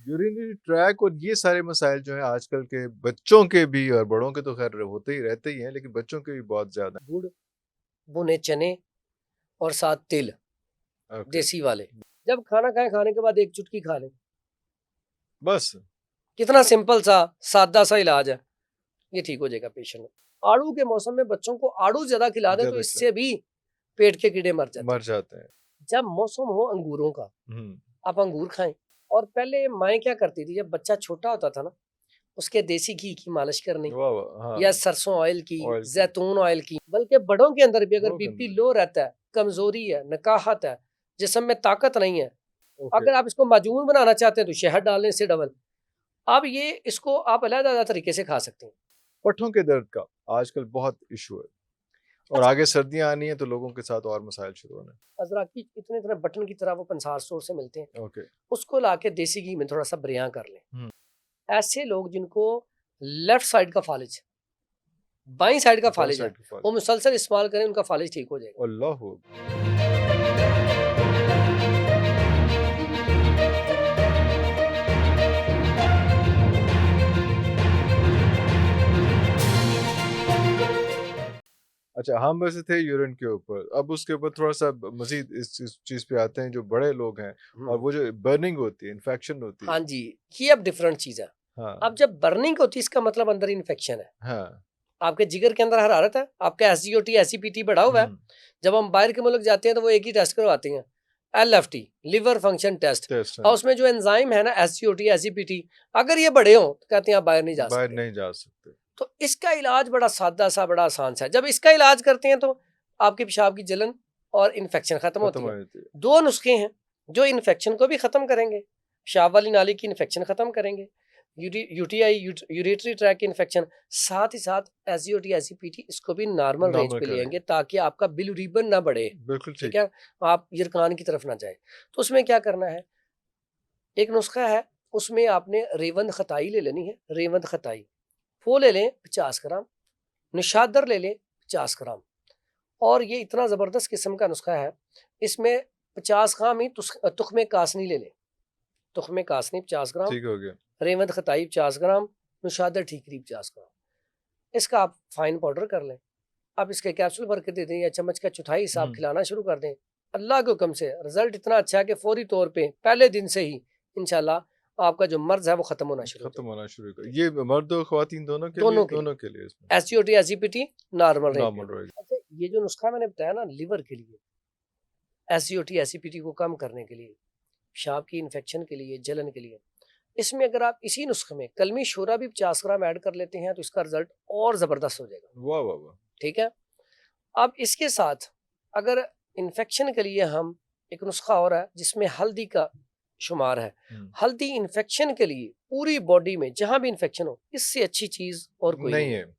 Urinary track और ये सारे मसाइल जो हैं आजकल के बच्चों के भी और बड़ों के तो खैर होते ही रहते ही हैं, लेकिन बच्चों के भी बहुत ज़्यादा गुड़, भुने चने और साथ तिल हैं। ओके, देसी वाले। जब खाना खाएं, खाने के बाद एक चुटकी खा लें। बस कितना सिंपल सा सादा सा इलाज है, ये ठीक हो जाएगा पेशेंट। आड़ू के मौसम में बच्चों को आड़ू ज्यादा खिला दें तो ज़्यादा इससे भी पेट के कीड़े मर जाते मर हैं। जाते हैं। जब मौसम हो अंगूरों का, हुँ, आप अंगूर खाएं। और पहले माएँ क्या करती थी, जब बच्चा छोटा होता था ना, उसके देसी घी की मालिश करनी वाह, वाह! या हाँ, सरसों ऑयल की, ऑयल की, जैतून ऑयल की। बल्कि बड़ों के अंदर भी अगर बहुत बीपी गंदा लो रहता है, कमजोरी है, नकाहत है, जिस्म में ताकत नहीं है, ओके, अगर आप इसको माजून बनाना चाहते हैं तो शहद डाल लें इससे डबल। अब ये इसको आप अलग-अलग तरीके से खा सकते हैं। पट्ठों के दर्द का आजकल बहुत इश्यू है और अच्छा, आगे सर्दियाँ आनी है तो लोगों के साथ और मसाइल शुरू होने हैं। अज़राकी इतने-इतने बटन की तरह वो पंसार स्टोर से मिलते हैं, ओके, उसको लाके देसी घी में थोड़ा-सा बरियां कर लें। हुँ, ऐसे लोग जिनको लेफ्ट साइड का फालिज, बाईं साइड का बाएँ फालिज है, साइड की फॉल्ट वो मुसलसल इस्तेमाल करें, उनका फालिज ठीक हो जाएगा। अल्लाहू अच्छा, हम वैसे थे यूरिन के ऊपर, अब उसके ऊपर थोड़ा-सा मज़ीद इस चीज़ पे आते हैं जो बड़े लोग हैं और हुँ। वो जो बर्निंग होती है, इन्फेक्शन होती हाँ है। जी, ये अब डिफरेंट चीज़ है। अब हाँ, जब बर्निंग होती है इसका मतलब अंदर इन्फेक्शन है। हाँ, आपके जिगर के अंदर हरारत है, आपका एसजीओटी, एसजीपीटी बढ़ा हुआ है। हुँ, जब हम बाहर के मुल्क जाते हैं तो वो एक ही टेस्ट करवाते हैं, LFT, liver function test. Test हाँ और जी, उसमें जो एंजाइम है ना एसजीओटी, एसजीपीटी, अगर ये बढ़े हों तो कहते हैं आप बाहर नहीं जा बाहर सकते। नहीं जा सकते, तो इसका इलाज बड़ा सादा सा, बड़ा आसान सा है। जब इसका इलाज करते हैं तो आपकी पेशाब की जलन और इन्फेक्शन खत्म खत्म होती हो है। जाती है। 2 नुस्खे हैं जो इन्फेक्शन को भी खत्म करेंगे, पेशाब वाली नाली की इन्फेक्शन खत्म करेंगे, यूटीआई, यूरेटरी ट्रैक इन्फेक्शन, साथ ही साथ एसजीओटी, एसजीपीटी इसको भी नॉर्मल रेंज नॉर्मल पे ले आएंगे करेंगे, ताकि आपका बिलुरीबन ना बढ़े। बिल्कुल ठीक ठीक। है? आप यिरकान की तरफ ना जाए। तो उसमें क्या करना है, एक नुस्खा है, उसमें आपने रेवंद खताई ले लेनी है। रेवंद खताई वो ले लें 50 ग्राम, निशादर ले लें 50 ग्राम। और ये इतना ज़बरदस्त किस्म का नुस्खा है, इसमें 50 ग्राम ही तुख्मे कासनी ले लें। तुख्मे कासनी 50 ग्राम, ठीक हो गया। रेवंद खताई 50 ग्राम, नुशादर ठीकरी 50 ग्राम। इसका आप फाइन पाउडर कर लें। आप इसके कैप्सूल भर के दे दें या चम्मच का चौथाई हिस्सा आप हुँ, खिलाना शुरू कर दें। अल्लाह के हुक्म से रिजल्ट इतना अच्छा है कि फौरी तौर पे पहले दिन से ही इंशाल्लाह आपका जो मर्ज़ है वो ख़त्म होना शुरू हो खत्म जाएगा। होना शुरू कर ये मर्द और ख़वातीन दोनों के लिए? दोनों के लिए, दोनों के लिए इसमें, एसजीओटी, एसजीपीटी नॉर्मल रेंज पे नॉर्मल होगा। रहेगा। अच्छा, ये जो नुस्खा मैंने बताया ना लिवर के लिए, एसजीओटी, एसजीपीटी को कम करने के लिए, पेशाब की इन्फेक्शन के लिए, जलन के लिए, इसमें अगर आप इसी नुस्खे में कलमी शोरा भी 50 ग्राम ऐड कर लेते हैं तो इसका रिजल्ट और ज़बरदस्त हो जाएगा। वाह, वाह, वाह! ठीक है? अब इसके साथ अगर इन्फेक्शन के लिए हम, एक नुस्खा और है जिसमें हल्दी का शुमार है। हुँ, हल्दी इन्फेक्शन के लिए पूरी बॉडी में जहाँ भी इन्फेक्शन हो, इससे अच्छी चीज़ और कोई नहीं नहीं है। है,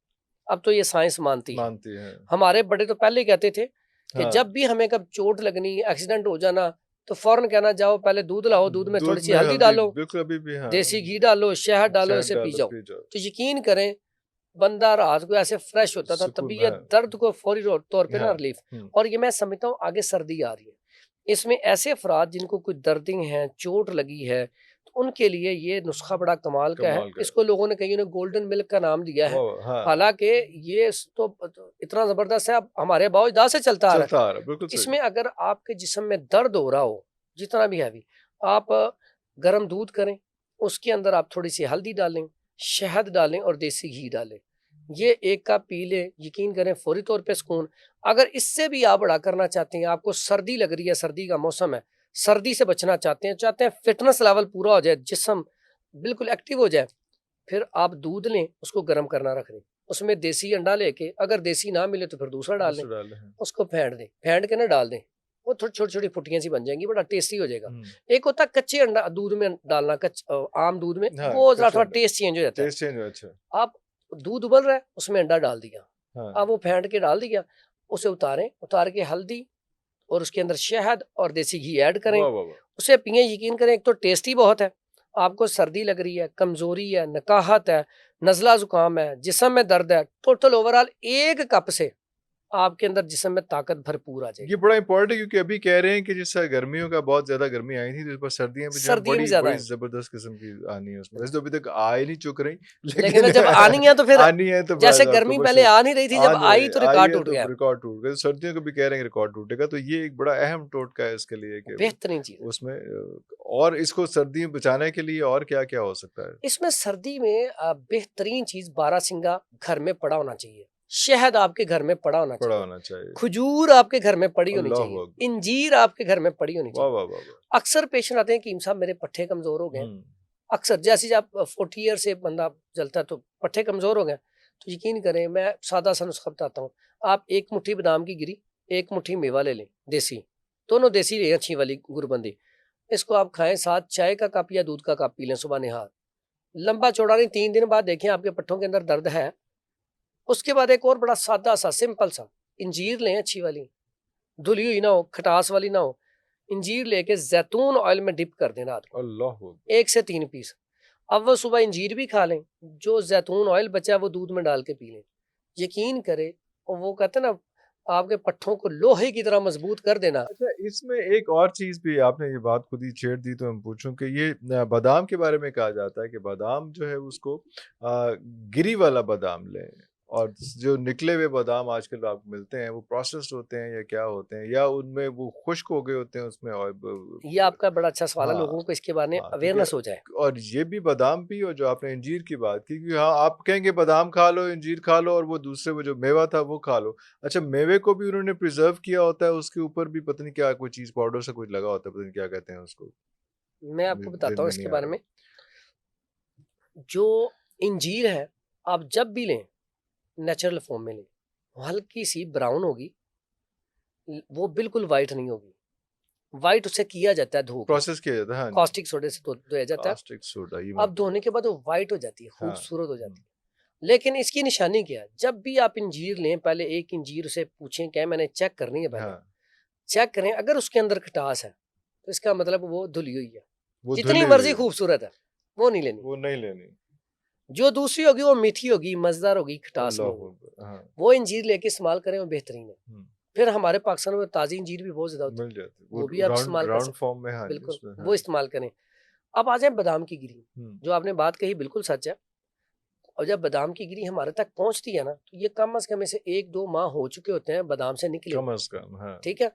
अब तो ये साइंस मानती है। मानती हैं। हमारे बड़े तो पहले ही कहते थे कि हाँ, जब भी हमें कब चोट लगनी, एक्सीडेंट हो जाना, तो फ़ौरन कहना जाओ पहले दूध लाओ, दूध में दूध थोड़ी-सी में हल्दी हल्दी डालो, बिल्कुल अभी भी हाँ, देसी घी डालो, शहद डालो, शहद इसे पी डालो, जाओ। पी जाओ। तो यकीन करें, बंदा रात को ऐसे फ्रेश होता था, सुकून तबीयत हाँ, दर्द को फौरी तौर पे ना हाँ, रिलीफ। हुँ, और ये मैं समझता हूँ आगे सर्दी आ रही है, इसमें ऐसे अफराद जिनको कोई दर्दें हैं, चोट लगी है, तो उनके लिए ये नुस्खा बड़ा कमाल का है। कमाल का है। इसको लोगों ने, कईयों ने गोल्डन मिल्क का नाम दिया है। वाह, वाह! हाँ, हालाँकि ये तो इतना ज़बरदस्त है, अब हमारे अबाव-अजदाद से चलता आ रहा है। चलता आ रहा है, बिल्कुल सही। इसमें अगर आपके जिस्म में दर्द हो रहा हो, जितना भी हैवी, आप गर्म दूध करें, उसके अंदर आप थोड़ी-सी हल्दी डालें, शहद डालें और देसी घी डालें। ये 1 कप पी लें, यकीन करें फौरी तौर पे सुकून। अगर इससे भी आप बड़ा करना चाहते हैं, आपको सर्दी लग रही है, सर्दी का मौसम है, सर्दी से बचना चाहते हैं फिटनेस लेवल पूरा हो जाए, जिस्म बिल्कुल एक्टिव हो जाए, फिर आप दूध लें, उसको गर्म करना रख दें। उसमें देसी अंडा लेके, अगर देसी ना मिले तो फिर दूसरा डाल लें, दूसरे डाले हैं। उसको फेंट दें, फेंट के ना डाल दें। वो थोड़ी छोटी-छोटी फुट्टियाँ सी बन जाएँगी, बड़ा टेस्टी हो जाएगा। हुँ, एक होता है कच्चे अंडा दूध में डालना, आम दूध में, हाँ, वो ज़रा कच्चा थोड़ा अंडा, टेस्ट चेंज हो जाता है। टेस्ट चेंज हुआ अच्छा। आप दूध उबल रहा है, उसमें अंडा डाल दिया, हाँ, अब वो फेंट के डाल दिया, उसे उतारें, उतार के हल्दी और उसके अंदर शहद और देसी घी ऐड करें, वाह, वाह, वाह! उसे पिएँ। यकीन करें, एक तो टेस्टी बहुत है, आपको सर्दी लग रही है, कमज़ोरी है, नकाहत है, नज़ला ज़ुकाम है, जिस्म में दर्द है, टोटल ओवरऑल 1 कप से आपके अंदर जिस्म में ताकत भरपूर आ जाएगी। ये बड़ा इंपॉर्टेंट है क्योंकि अभी कह रहे हैं कि जैसे गर्मियों का बहुत ज्यादा गर्मी आई थी तो इस बार सर्दियां भी जो है सर्दियाँ भी बड़ी ज़्यादा बड़ी हैं, जबरदस्त किस्म की आनी है उसमें। वैसे तो अभी तक आ ही नहीं चुक रही लेकिन ना लेकिन जब आनी है तो फिर आनी है तो जैसे बस गर्मी अक्टूबर पहले से आ नहीं रही थी, जब आने आई तो आई रिकॉर्ड है टूट तो गया। रिकॉर्ड टूट गया। सर्दियों को भी कह रहे हैं रिकॉर्ड टूटेगा, तो ये एक बड़ा अहम टोटका है इसके लिए कि बेहतरीन चीज़ है। उसमें और इसको सर्दी में बचाने के लिए और क्या क्या हो सकता है? इसमें सर्दी में बेहतरीन चीज़ बारहसिंगा घर में पड़ा होना चाहिए, शहद आपके घर में पड़ा होना पड़ा चाहिए, होना चाहिए। खजूर आपके घर में पड़ी होनी अल्लाह चाहिए, अकबर। इंजीर आपके घर में पड़ी होनी वाह चाहिए। वाह वाह वाह। अक्सर पेशेंट आते हैं कि साहब मेरे पट्ठे कमज़ोर हो गए हैं। हम्म। अक्सर जैसे जब 40 ईयर से बंदा चलता है तो पट्ठे कमज़ोर हो गए, तो यकीन करें मैं सादा सा नुस्खा बताता हूँ। आप एक मुट्ठी बादाम की गिरी, एक मुट्ठी मेवा ले लें देसी, दोनों देसी लें अच्छी वाली गुरबंदी। इसको आप खाएं, साथ चाय का कप या दूध का कप पी लें सुबह निहार। लंबा चौड़ा नहीं, 3 दिन बाद देखें आपके पट्ठों के अंदर दर्द है। उसके बाद एक और बड़ा सादा सा सिंपल सा इंजीर लें अच्छी वाली, धुली हुई ना हो, खटास वाली ना हो। इंजीर लेके जैतून ऑयल में डिप कर दें रात को, अल्लाह अकबर। 1 से 3 पीस। अब वो सुबह इंजीर भी खा लें, जो जैतून ऑयल बचा है वो दूध में डाल के पी लें। यकीन करें, और वो कहते हैं ना आपके पट्ठों को लोहे की तरह मजबूत कर देना। अच्छा, इसमें एक और चीज़ भी आपने ये बात खुद ही छेड़ दी तो मैं पूछूं कि ये बादाम के बारे में कहा जाता है कि बादाम जो है उसको गिरी वाला बादाम लें, और जो निकले हुए बादाम आजकल आपको मिलते हैं वो प्रोसेस्ड होते हैं या क्या होते हैं, या उनमें वो खुश्क हो गए होते हैं उसमें और ये आपका बड़ा अच्छा सवाल है, हाँ लोगों को इसके बारे में हाँ अवेयरनेस हो जाए। और ये भी बादाम भी, और जो आपने अंजीर की बात की कि हाँ आप कहेंगे बादाम खा लो, अंजीर खा लो, और वो दूसरे वो जो मेवा था वो खा लो। अच्छा, मेवे को भी उन्होंने प्रिजर्व किया होता है, उसके ऊपर भी पता नहीं क्या कोई चीज पाउडर से कुछ लगा होता है, पता नहीं क्या कहते हैं उसको, मैं आपको दिन बताता हूँ में नहीं इसके आ बारे रहा। में। जो इंजीर है, आप जब भी लें नेचुरल फॉर्म में लें, हल्की सी ब्राउन होगी, वो बिल्कुल वाइट नहीं होगी। वाइट उसे किया जाता है धो के, प्रोसेस किया जाता है, हाँ जी। कॉस्टिक सोडे से धोया जाता है। कास्टिक सोडा ये अब धोने के बाद वो वाइट हो जाती है, हाँ खूबसूरत हो जाती है। लेकिन इसकी निशानी क्या है? जब भी आप इंजीर लें, पहले एक इंजीर से पूछें क्या मैंने चेक करनी है, पहले हाँ चेक करें। अगर उसके अंदर खटास है तो इसका मतलब वो धुली हुई है। वो जितनी धुली हुई मर्जी है, खूबसूरत है वो नहीं लेनी। वो नहीं लेनी। जो दूसरी होगी वो मीठी होगी, मजेदार होगी, खटास नहीं अल्लाह होगी। अकबर, हाँ। वो इंजीर लेके इस्तेमाल करें, वो बेहतरीन है। हम्म, फिर हमारे पाकिस्तान में ताज़ी इंजीर भी बहुत ज़्यादा होती मिल जाती है, वो वो भी आप राउंड इस्तेमाल कर राउंड सकते फॉर्म में, हैं। हाँ जी बिल्कुल, उसमें, हाँ। वो इस्तेमाल करें। अब आ जाए बादाम की गिरी, हम्म, जो आपने बात कही बिल्कुल सच है। और जब बादाम की गिरी हमारे तक पहुंचती है ना, तो ये कम से कम इसे 1-2 माह हो चुके होते हैं बादाम से निकले हुए। कम अज कम, हाँ। ठीक है।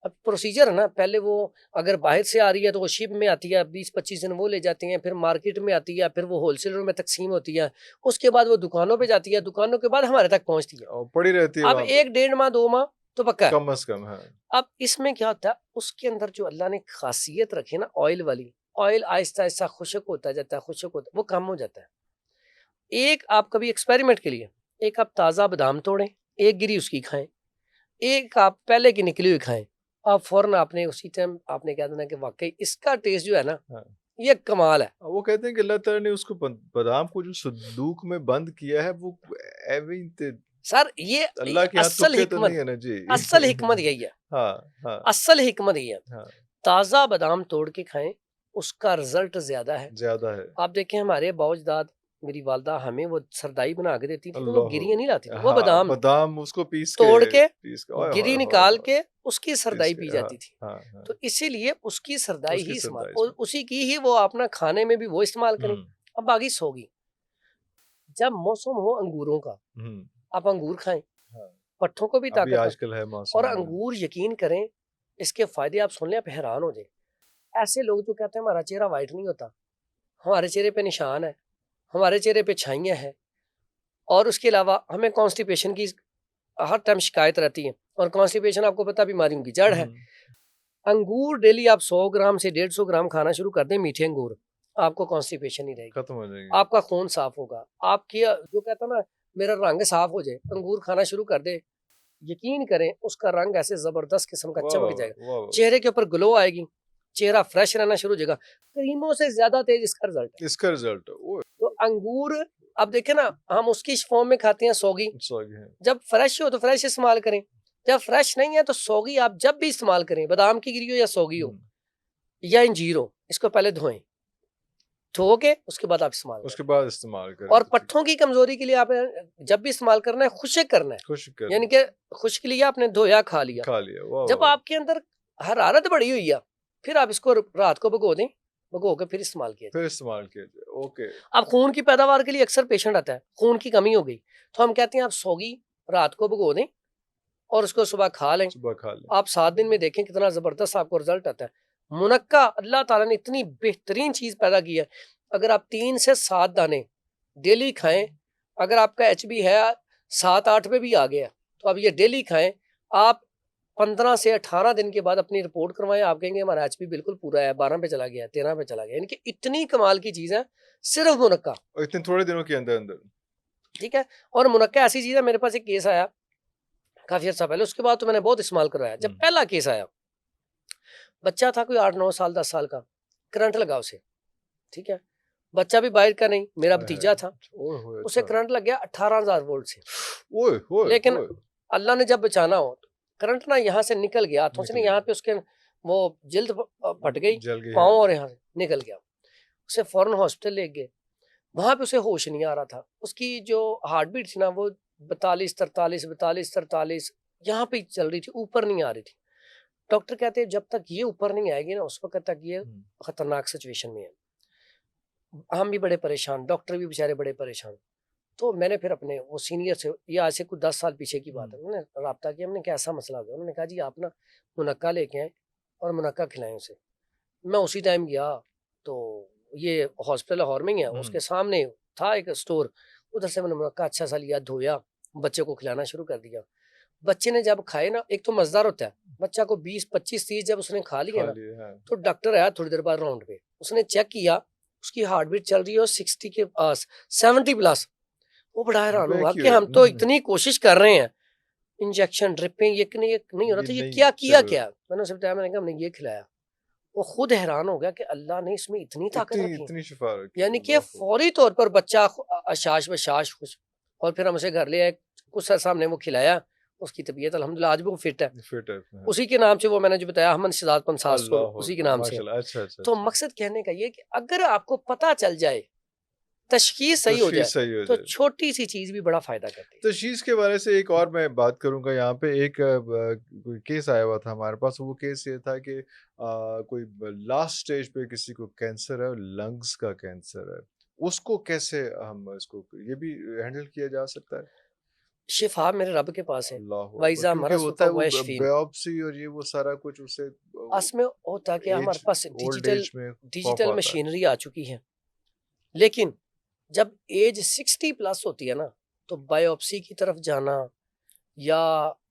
अब प्रोसीजर है ना, पहले वो अगर बाहर से आ रही है तो वो शिप में आती है, 20-25 दिन वो ले जाते हैं, फिर मार्केट में आती है, फिर वो होलसेलर में तकसीम होती है, उसके बाद वो दुकानों पे जाती है, दुकानों के बाद हमारे तक पहुंचती है। और पड़ी रहती है अब वहाँ पे 1-1.5 माह 2 माह तो पक्का है। कम अज कम, हाँ। अब इसमें क्या होता है, उसके अंदर जो अल्लाह ने खासियत रखी ना ऑयल वाली, ऑयल आहिस्ता आहिस्ता खुशक होता जाता है, खुशक होता, वो कम हो जाता है। एक आप कभी एक्सपेरिमेंट के लिए, एक आप ताज़ा बादाम तोड़ें, एक गिरी उसकी खाएं, एक आप पहले की निकली हुई खाएं। आप फौरन आपने उसी टाइम आपने कह देना कि वाकई इसका टेस्ट जो है ना, हाँ। ये कमाल है। वो कहते हैं कि अल्लाह ताला ने उसको बादाम को जो संदूक में बंद किया है वो एवं सर ये अल्लाह के यहाँ असल तुक्के तो नहीं हिकमत, है ना जी। असल हिकमत यही है। हाँ हाँ असल हिकमत यही है। हाँ, ताज़ा बादाम तोड़ के खाएं, उसका रिजल्ट ज्यादा है। ज्यादा है। आप देखें हमारे बाउजदाद, मेरी वालदा हमें वो सरदाई बना के देती थी, तो वो अल्लाह गिरियां नहीं लाती थी, वो हाँ, बादाम बादाम उसको तोड़ के पीस के ओए होए गिरी होए निकाल होए, के उसकी पीस सरदाई के पी हाँ जाती थी। हाँ हाँ, तो इसीलिए उसकी सरदाई उसकी ही इस्तेमाल, सरदाई और इसमें। उसी की ही वो अपना खाने में भी वो इस्तेमाल करें। अब बाकी सोगी, जब मौसम हो अंगूरों का, हम्म, आप अंगूर खाएं, हाँ। पट्ठों को भी अभी ताकत है। आजकल है और मौसम में। अंगूर यकीन करें, इसके फायदे आप सुन लें आप हैरान हो जाए। ऐसे लोग जो कहते हैं हमारा चेहरा वाइट नहीं होता, हमारे चेहरे पे निशान है, हमारे चेहरे पे छाइयाँ हैं, और उसके अलावा हमें कॉन्स्टिपेशन की हर टाइम शिकायत रहती है, और कॉन्स्टिपेशन आपको पता बीमारियों की जड़ है। अंगूर डेली आप 100 ग्राम से 150 ग्राम खाना शुरू कर दें, मीठे अंगूर, आपको कॉन्स्टिपेशन नहीं रहेगी, खत्म हो जाएंगे। आपका खून साफ होगा। आपके जो कहता है ना मेरा रंग साफ हो जाए, अंगूर खाना शुरू कर दे, यकीन करें उसका रंग ऐसे जबरदस्त किस्म का वाह चमक वाह जाएगा, वाह वाह, चेहरे के ऊपर ग्लो आएगी, चेहरा फ्रेश रहना शुरू हो जाएगा। क्रीमों से ज्यादा तेज इसका रिजल्ट है। इसका रिजल्ट वो तो अंगूर अब देखे ना, हम उसकी फॉर्म में खाते हैं सौगी, सॉरी है। जब फ्रेश हो तो फ्रेश इस्तेमाल करें, जब फ्रेश नहीं है तो सौगी आप जब भी इस्तेमाल करें, बादाम की गिरी हो या सौगी हो या इंजीर हो, इसको पहले धोएं, धो के उसके बाद आप इस्तेमाल उसके करें। बाद इस्तेमाल करें और तो ठीक पट्ठों की कमजोरी के लिए आपने जब भी इस्तेमाल करना है खुश्क करना है, खुश कर यानी कि खुश्क लिया आपने, धोया, खा लिया। खा लिया वाह जब वाह आपके अंदर हरारत बढ़ी हुई है, फिर आप इसको रात को भिगो दें, भिगो के फिर इस्तेमाल किया जाए। फिर इस्तेमाल किया जाए ओके अब खून की पैदावार के लिए अक्सर पेशेंट आता है, खून की कमी हो गई, तो हम कहते हैं आप सोगी रात को भिगो दें और उसको सुबह खा लें। सुबह खा लें आप 7 दिन में देखें कितना जबरदस्त आपको रिजल्ट आता है। मुनक्का अल्लाह ताला ने इतनी बेहतरीन चीज पैदा की है, अगर आप 3 से 7 दाने डेली खाएं, अगर आपका एचबी है 7-8 पे भी आ गया तो आप ये डेली खाएं। आप 15 से 18 दिन के बाद अपनी रिपोर्ट करवाएं, आप कहेंगे हमारा एचबी बिल्कुल पूरा है, 12 पे चला गया, 13 पे चला गया। यानी कि इतनी कमाल की चीज है सिर्फ मुनक्का, और इतने थोड़े दिनों के अंदर अंदर ठीक है। और मुनक्का ऐसी चीज है, मेरे पास एक केस आया काफी अर्सा पहले, उसके बाद तो मैंने बहुत इस्तेमाल करवाया। जब पहला केस आया, बच्चा था कोई 8-9 साल 10 साल का, करंट लगा उसे, ठीक है। बच्चा भी बाहर का नहीं, मेरा हाय हाय भतीजा था, ओए होए उसे अच्छा करंट लग गया 18,000 वोल्ट से। ओए होए लेकिन होए अल्लाह ने जब बचाना हो, करंट ना यहाँ से निकल गया, हाथों से निकल नहीं, यहाँ गया पे उसके वो जिल्द फट गई, जल गई है पाँव और यहाँ से निकल गया। उसे फौरन हॉस्पिटल ले गए, वहां पे उसे होश नहीं आ रहा था। उसकी जो हार्ट बीट थी ना वो 42-43 यहाँ पे चल रही थी, ऊपर नहीं आ रही थी। डॉक्टर कहते हैं जब तक ये ऊपर नहीं आएगी ना उस वक्त तक ये खतरनाक सिचुएशन में है। हम भी बड़े परेशान, डॉक्टर भी बेचारे बड़े परेशान। तो मैंने फिर अपने वो सीनियर से, ये आज से कुछ 10 साल पीछे की बात है, उन्होंने राब्ता किया, हमने कैसा मसला हो गया, उन्होंने कहा जी आप ना मुनक्का लेके आए और मुनक्का खिलाएं उसे। मैं उसी टाइम गया, तो ये हॉस्पिटल लाहौर में ही है, उसके सामने था एक स्टोर, उधर से मैंने मुनक्का अच्छा सा लिया, धोया, बच्चे को खिलाना शुरू कर दिया। बच्चे ने जब खाए ना, एक तो मजेदार होता है, बच्चा को 20-25-30 जब उसने खा लिया ना, तो डॉक्टर आया थोड़ी देर बाद राउंड पे, उसने चेक किया, उसकी हार्ट बीट चल रही है 60 के पास, 70 प्लस। वो बड़ा हैरान हुआ कि हम तो इतनी कोशिश कर रहे हैं, इंजेक्शन ड्रिपिंग ये नहीं हो रहा था, ये क्या किया क्या। मैंने उसे बताया, मैंने कहा हमने ये खिलाया। वो खुद हैरान हो गया कि अल्लाह ने इसमें इतनी ताकत रखी, इतनी शिफा रखी, यानी कि फौरी तौर पर बच्चा अशाश बशाश खुश। और फिर हम उसे घर ले आए, कुछ अर्सा हमने वो खिलाया, उसकी तबीयत अल्हम्दुलिल्लाह आज भी वो फिट है। उसी के नाम से वो मैंने जो बताया अहमद शहजाद पंसास, उसी के नाम से। तो मकसद कहने का ये कि अगर आपको पता चल जाए, तशखीस सही हो जाए, तो छोटी सी चीज भी बड़ा फायदा करती है। तशखीस के बारे से एक और मैं बात करूंगा, यहाँ पे एक कोई केस आया हुआ था हमारे पास। वो केस ये था कि कोई लास्ट स्टेज पे किसी को कैंसर है, लंग्स का कैंसर है, उसको कैसे हम इसको ये भी हैंडल किया जा सकता है? शिफा मेरे रब के पास है, वाइजा हमारा होता है वो बायोप्सी और ये वो सारा कुछ उससे असमें होता है कि हमारे पास डिजिटल मशीनरी आ चुकी है। लेकिन जब एज 60 प्लस होती है ना, तो बायोप्सी की तरफ जाना या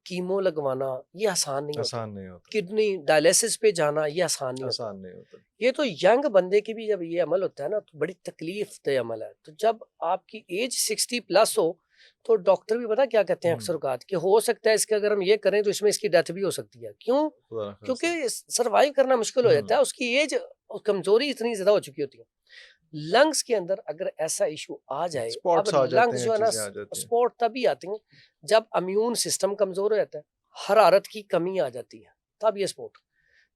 कीमो लगवाना ये आसान नहीं होता। किडनी डायलिसिस पे जाना ये आसान नहीं होता। ये तो यंग बंदे की भी जब ये अमल होता है ना, तो बड़ी तकलीफ दे अमल है। तो जब आपकी एज 60 प्लस हो, तो डॉक्टर भी पता क्या कहते हैं अक्सर औकात कि हो सकता है इसके अगर हम ये करें तो इसमें इसकी डेथ भी हो सकती है। क्यों? क्योंकि सरवाइव करना मुश्किल हो जाता है, उसकी एज कमजोरी इतनी ज्यादा हो चुकी होती है। लंग्स के अंदर अगर ऐसा इशू आ जाए, अब लंग्स जो है ना, स्पॉट तभी आते हैं जब इम्यून सिस्टम कमजोर हो जाता है, हरारत की कमी आ जाती है, तब ये स्पॉट।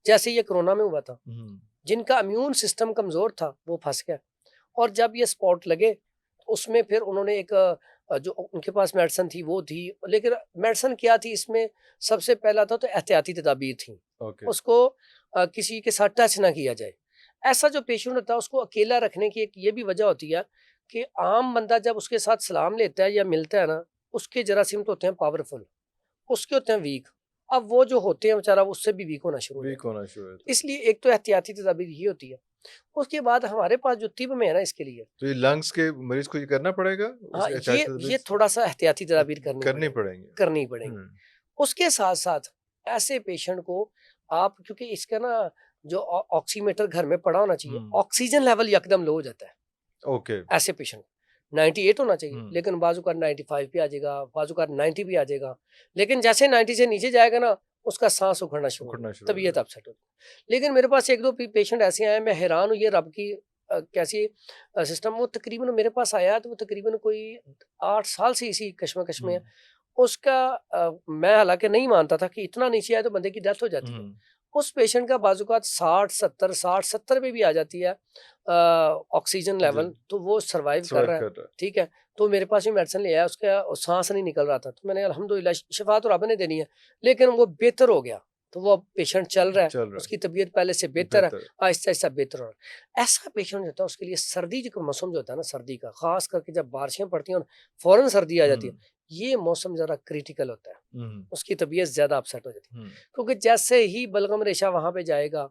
जैसे ये कोरोना में हुआ था, जिनका इम्यून सिस्टम कमजोर था वो फंस गया, और जब ये स्पॉट लगे उसमें फिर उन्होंने एक जो उनके पास मेडिसिन थी वो थी, लेकिन मेडिसिन क्या थी इसमें, सबसे पहला था तो एहतियाती तदाबीर थी। उसको किसी के साथ टच ना किया जाए। ऐसा जो पेशेंट होता है उसको अकेला रखने की एक ये भी वजह होती है कि आम बंदा जब उसके साथ सलाम लेता है या मिलता है ना, उसके जरासीम तो होते हैं पावरफुल, उसके होते हैं वीक। अब वो जो होते हैं बेचारा उससे भी वीक होना शुरू होता है। इसलिए एक तो एहतियाती तदाबीर ये होती है। उसके बाद हमारे पास जो तिब में है ना इसके लिए, तो ये लंग्स के मरीज को ये करना पड़ेगा। हाँ, ये थोड़ा सा एहतियाती तदाबीर करनी पड़ेंगी। उसके साथ साथ ऐसे पेशेंट को आप, क्योंकि इसका ना जो ऑक्सीमीटर घर में पड़ा होना चाहिए, ऑक्सीजन लेवल यकदम लो हो जाता है। ऐसे पेशेंट 98 होना चाहिए, लेकिन बाजू का 95 पे आ जाएगा, बाजू का 90 भी आ जाएगा। लेकिन जैसे 90 से नीचे जाएगा ना, उसका सांस उखड़ना शुरू, तबीयत अपसेट होती। लेकिन मेरे पास 1-2 पेशेंट ऐसे आए, मैं हैरान हूँ ये रब की कैसी सिस्टम। वो तकरीबन मेरे पास आया तो वो तकरीबन कोई 8 साल से इसी कश्मकश में है। उसका मैं हालांकि नहीं मानता था कि इतना नीचे आए तो बंदे की डेथ हो जाती है। उस पेशेंट का बाजूकात 60-70 पे भी आ जाती है, ऑक्सीजन जी लेवल, तो वो सर्वाइव कर सर्वाइव रहा है, कर रहा है। ठीक है। तो मेरे पास भी मेडिसिन ले आया, उसका सांस नहीं निकल रहा था, तो मैंने अल्हम्दुलिल्लाह, शिफा तो रब ने देनी है, लेकिन वो बेहतर हो गया। तो वो अब पेशेंट चल रहा है, चल रहा उसकी तबीयत पहले से है बेहतर है, बेहतर। आहिस्ता आहिस्ता बेहतर हो रहा है। ऐसा पेशेंट जो होता है उसके लिए सर्दी जो मौसम जो होता है ना, सर्दी का खास करके जब बारिशें पड़ती हैं और फौरन सर्दी आ जाती है, ये मौसम जरा क्रिटिकल होता है, उसकी तबीयत ज्यादा अपसेट हो जाती है, क्योंकि जैसे ही बलगम रेशा वहां पे जाएगा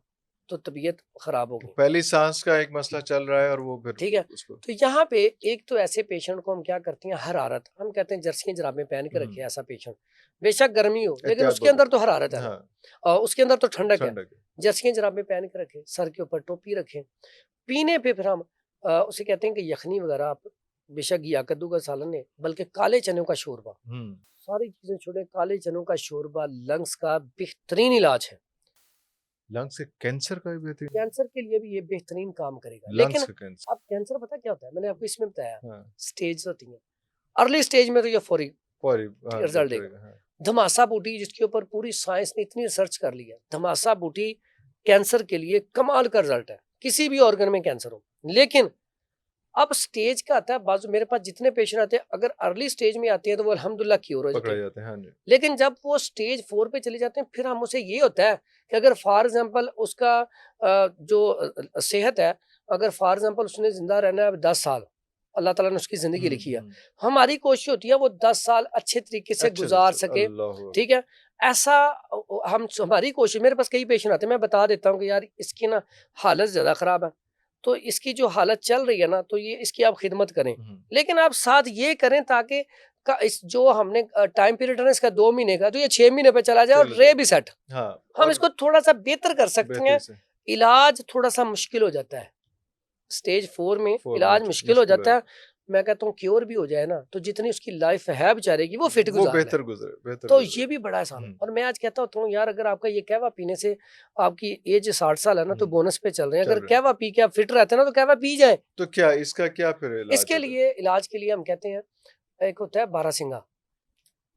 तो तबीयत खराब होगी, पहली सांस का एक मसला चल रहा है और वो फिर ठीक है। उसको तो यहाँ पे एक तो ऐसे पेशेंट को हम क्या करते हैं, हरारत, हम कहते हैं जर्सियां जराबें पहन के रखे ऐसा पेशेंट, बेशक गर्मी हो लेकिन एहतियात उसके अंदर तो बहुत। हरारत है ना, हाँ और उसके अंदर तो ठंडक है। ठंडक है। जर्सियां जराबें पहन के रखें, सर के ऊपर टोपी रखें, पीने पे फिर हम उसे कहते हैं कि यखनी वगैरह आप बेशक या कद्दू का सालन है, बल्कि काले चनों का शोरबा, सारी चीजें छोड़े, काले चनों का शोरबा लंग्स का बेहतरीन इलाज है। लंग्स के कैंसर का भी बेहतरीन। कैंसर के लिए भी ये बेहतरीन काम करेगा। लंग्स लेकिन का कैंसर। अब कैंसर पता क्या होता है, मैंने आपको इसमें बताया, हाँ स्टेज होती है। अर्ली स्टेज में तो ये फौरी पॉरी हाँ रिजल्ट डॉक्टर देगा। हाँ धमासा बूटी, जिसके ऊपर पूरी साइंस ने इतनी रिसर्च कर ली है, धमासा बूटी कैंसर के लिए कमाल का रिजल्ट है, किसी भी ऑर्गन में कैंसर हो। लेकिन अब स्टेज का आता है, बाजू मेरे पास जितने पेशेंट आते हैं, अगर अर्ली स्टेज में आते हैं तो वो अल्हम्दुलिल्लाह क्योर हो जाते पकड़े हैं। जाते हैं हाँ जी। लेकिन जब वो स्टेज 4 पे चले जाते हैं, फिर हम उसे ये होता है कि अगर फॉर एग्जांपल उसका जो सेहत है, अगर फॉर एग्जांपल उसने जिंदा रहना है 10 साल, अल्लाह ताला ने उसकी जिंदगी लिखी है, हमारी कोशिश होती है वो 10 साल अच्छे तरीके से अच्छे गुजार से सके, अल्लाह ठीक है। ऐसा हम हमारी कोशिश, मेरे पास कई पेशेंट आते हैं, मैं बता देता हूँ कि यार इसकी ना हालत ज्यादा खराब है, तो इसकी जो हालत चल रही है ना, तो ये इसकी आप खिदमत करें, लेकिन आप साथ ये करें ताकि इस जो हमने टाइम पीरियड है ना इसका 2 महीने का, तो ये 6 महीने पे चला जाए और चल रहे भी सेट। हाँ हम और इसको थोड़ा सा बेहतर कर सकते बेहतरी हैं। से इलाज थोड़ा सा मुश्किल हो जाता है, स्टेज 4 में फोर में इलाज मुश्किल हो मुश्किल जाता है। मैं कहता हूँ क्योर भी हो जाए ना, तो जितनी उसकी लाइफ है बेचारे की, वो फिट वो गुजार ले, बेहतर गुजरे बेहतर तो गुजरे। ये भी बड़ा आसान है। और मैं आज कहता होता हूँ यार, अगर आपका ये कहवा पीने से आपकी एज 60 साल है ना, तो बोनस पे चल रहे हैं, चल अगर रहे हैं। कहवा पी के आप फिट रहते हैं ना, तो कहवा पी जाए। तो क्या इसका क्या फिर इलाज इसके होता है? लिए इलाज के लिए हम कहते हैं, एक होता है बारहसिंगा,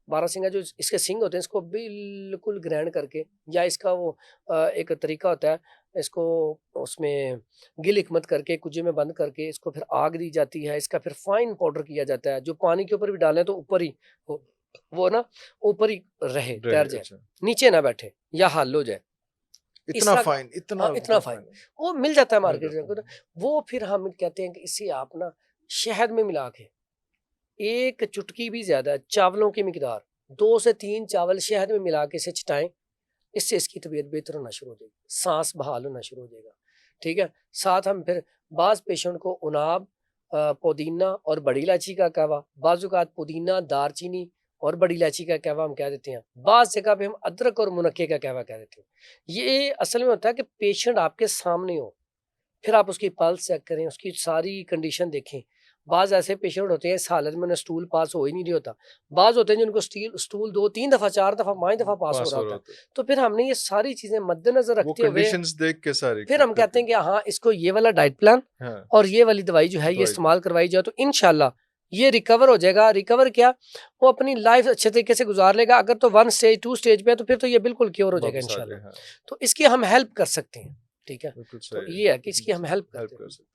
बारहसिंगा जो इसके सिंग होते हैं, इसको बिल्कुल ग्राइंड करके, या इसका वो एक तरीका होता है, इसको उसमें गिल हिकमत करके कुजे में बंद करके इसको फिर आग दी जाती है, इसका फिर फाइन पाउडर किया जाता है, जो पानी के ऊपर भी डालें तो ऊपर ही वो ना ऊपर ही रहे, रहे तैर जाए, अच्छा नीचे ना बैठे या हल हो जाए। इस इतना तरह फाइन इतना हाँ, इतना फाइन वो मिल जाता है मिल मार्केट जाता में। है। वो फिर हम कहते हैं कि इसे आप ना शहद में मिला के, एक चुटकी भी ज्यादा, चावलों की मिकदार 2 से 3 चावल शहद में मिला के इसे छिटाएं, इससे इसकी तबीयत बेहतर होना शुरू हो जाएगी, सांस बहाल होना शुरू हो जाएगा, ठीक है। साथ हम फिर बाज पेशेंट को उनाब, पुदीना और बड़ी इलायची का कहवा, बाजुकात पुदीना, दारचीनी और बड़ी इलायची का कहवा हम कह देते हैं, बाज जगह पे हम अदरक और मुनक्के का कहवा कह देते हैं। ये असल में होता है कि पेशेंट आपके सामने हो, फिर आप उसकी पल्स चेक करें, उसकी सारी कंडीशन देखें। बाज़ ऐसे पेशेंट होते हैं इस हालत में उन्हें स्टूल पास हो ही नहीं रहा होता। बाज़ होते हैं जिनको स्टूल 2-3 दफ़ा 4 दफ़ा 5 दफ़ा पास हो पास रहा हो रहा होता है। होता है। तो फिर हमने ये सारी चीज़ें मद्देनज़र वो रखते हुए कंडीशंस देख के सारी फिर हम कहते हैं कि हाँ, इसको ये वाला डाइट प्लान हाँ और ये वाली दवाई जो है ये दवाई इस्तेमाल करवाई जाए, तो इंशाल्लाह ये रिकवर हो जाएगा। रिकवर क्या, वो अपनी लाइफ अच्छे तरीके से गुजार लेगा। अगर तो 1 स्टेज 2 स्टेज पे है तो फिर तो ये बिल्कुल क्योर हो जाएगा वापस आ जाए इंशाल्लाह। हाँ तो इसकी हम हेल्प कर सकते हैं, ठीक है। बिल्कुल तो सही ये है कि इसकी हम हेल्प हेल्प करते कर हैं। सकते हैं।